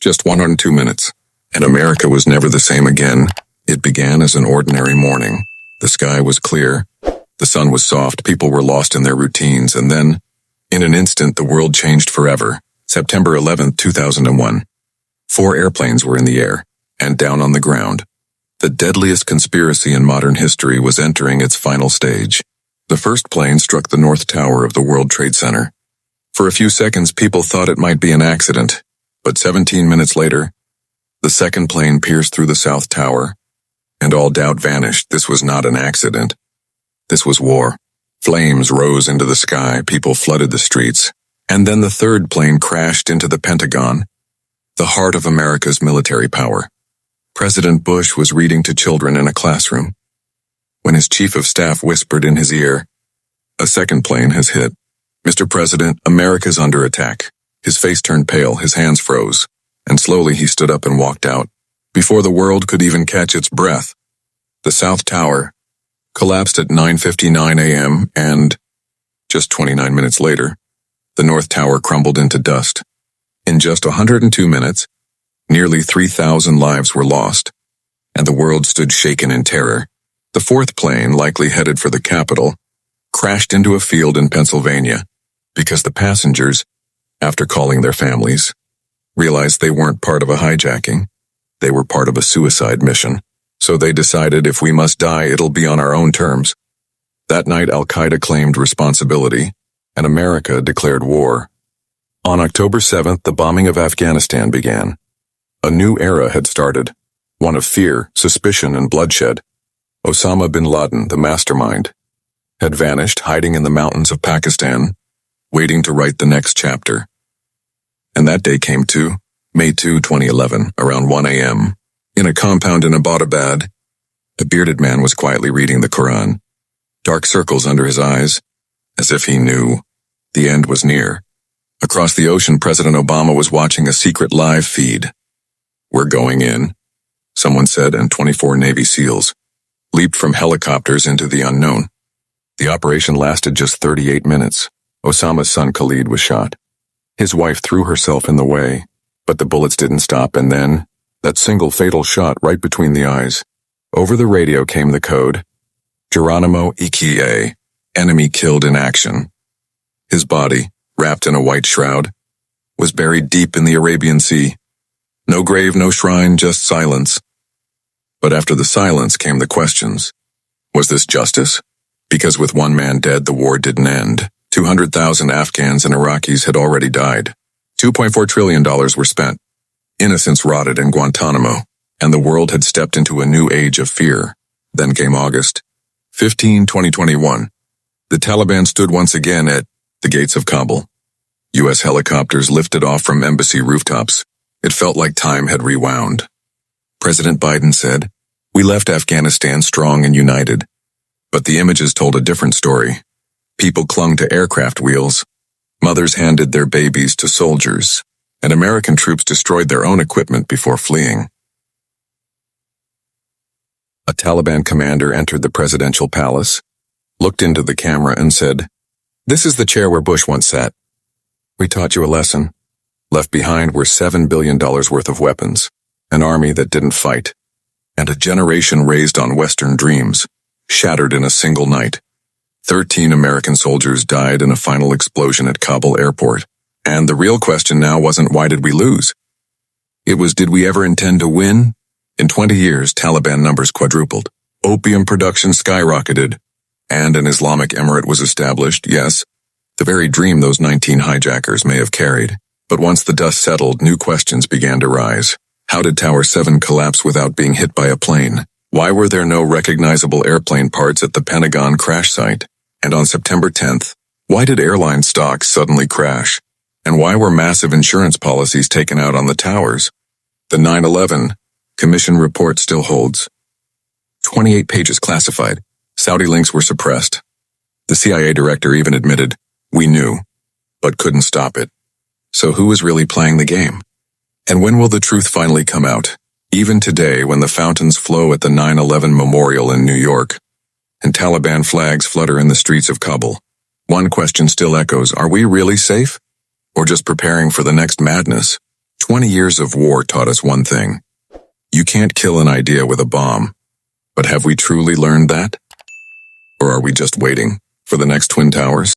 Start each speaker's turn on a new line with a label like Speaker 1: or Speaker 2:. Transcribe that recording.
Speaker 1: Just 102 minutes. And America was never the same again. It began as an ordinary morning. The sky was clear. The sun was soft. People were lost in their routines. And then, in an instant, the world changed forever. September 11th, 2001. 4 airplanes were in the air and down on the ground. The deadliest conspiracy in modern history was entering its final stage. The first plane struck the North Tower of the World Trade Center. For a few seconds, people thought it might be an accident, but 17 minutes later, the second plane pierced through the South Tower, and all doubt vanished. This was not an accident. This was war. Flames rose into the sky, people flooded the streets, and then the third plane crashed into the Pentagon, the heart of America's military power. President Bush was reading to children in a classroom when his chief of staff whispered in his ear, "A second plane has hit. Mr. President, America's under attack." His face turned pale, his hands froze, and slowly he stood up and walked out. Before the world could even catch its breath, the South Tower collapsed at 9:59 a.m. and, just 29 minutes later, the North Tower crumbled into dust. In just 102 minutes, nearly 3,000 lives were lost, and the world stood shaken in terror. The fourth plane, likely headed for the capital, crashed into a field in Pennsylvania because the passengers, after calling their families, realized they weren't part of a hijacking. They were part of a suicide mission. So they decided if we must die, it'll be on our own terms. That night, Al-Qaeda claimed responsibility, and America declared war. On October 7th, the bombing of Afghanistan began. A new era had started, one of fear, suspicion, and bloodshed. Osama Bin Laden, the mastermind, had vanished, hiding in the mountains of Pakistan, waiting to write the next chapter. And that day came too, May 2, 2011, around 1 a.m. In a compound in Abbottabad, a bearded man was quietly reading the Quran, dark circles under his eyes, as if he knew the end was near. Across the ocean, President Obama was watching a secret live feed. "We're going in," someone said, and 24 Navy SEALs leaped from helicopters into the unknown. The operation lasted just 38 minutes. Osama's son Khalid was shot. His wife threw herself in the way, but the bullets didn't stop, and then, that single fatal shot right between the eyes. Over the radio came the code, Geronimo EKA, enemy killed in action. His body, wrapped in a white shroud, was buried deep in the Arabian Sea. No grave, no shrine, just silence. But after the silence came the questions. Was this justice? Because with one man dead, the war didn't end. 200,000 Afghans and Iraqis had already died. $2.4 trillion were spent. Innocents rotted in Guantanamo, and the world had stepped into a new age of fear. Then came August 15, 2021. The Taliban stood once again at the gates of Kabul. U.S. helicopters lifted off from embassy rooftops. It felt like time had rewound. President Biden said, "We left Afghanistan strong and united." But the images told a different story. People clung to aircraft wheels. Mothers handed their babies to soldiers, and American troops destroyed their own equipment before fleeing. A Taliban commander entered the presidential palace, looked into the camera and said, "This is the chair where Bush once sat. We taught you a lesson. Left behind were $7 billion worth of weapons, an army that didn't fight, and a generation raised on Western dreams, shattered in a single night. 13 American soldiers died in a final explosion at Kabul airport. And the real question now wasn't why did we lose? It was, did we ever intend to win? In 20 years, Taliban numbers quadrupled. Opium production skyrocketed, and an Islamic emirate was established, yes, the very dream those 19 hijackers may have carried. But once the dust settled, new questions began to rise. How did Tower 7 collapse without being hit by a plane? Why were there no recognizable airplane parts at the Pentagon crash site? And on September 10th, why did airline stocks suddenly crash? And why were massive insurance policies taken out on the towers? The 9/11 Commission report still holds. 28 pages classified. Saudi links were suppressed. The CIA director even admitted, "We knew, but couldn't stop it." So who is really playing the game? And when will the truth finally come out? Even today, when the fountains flow at the 9/11 memorial in New York, and Taliban flags flutter in the streets of Kabul, one question still echoes: are we really safe? Or just preparing for the next madness? 20 years of war taught us one thing. You can't kill an idea with a bomb. But have we truly learned that? Or are we just waiting for the next Twin Towers?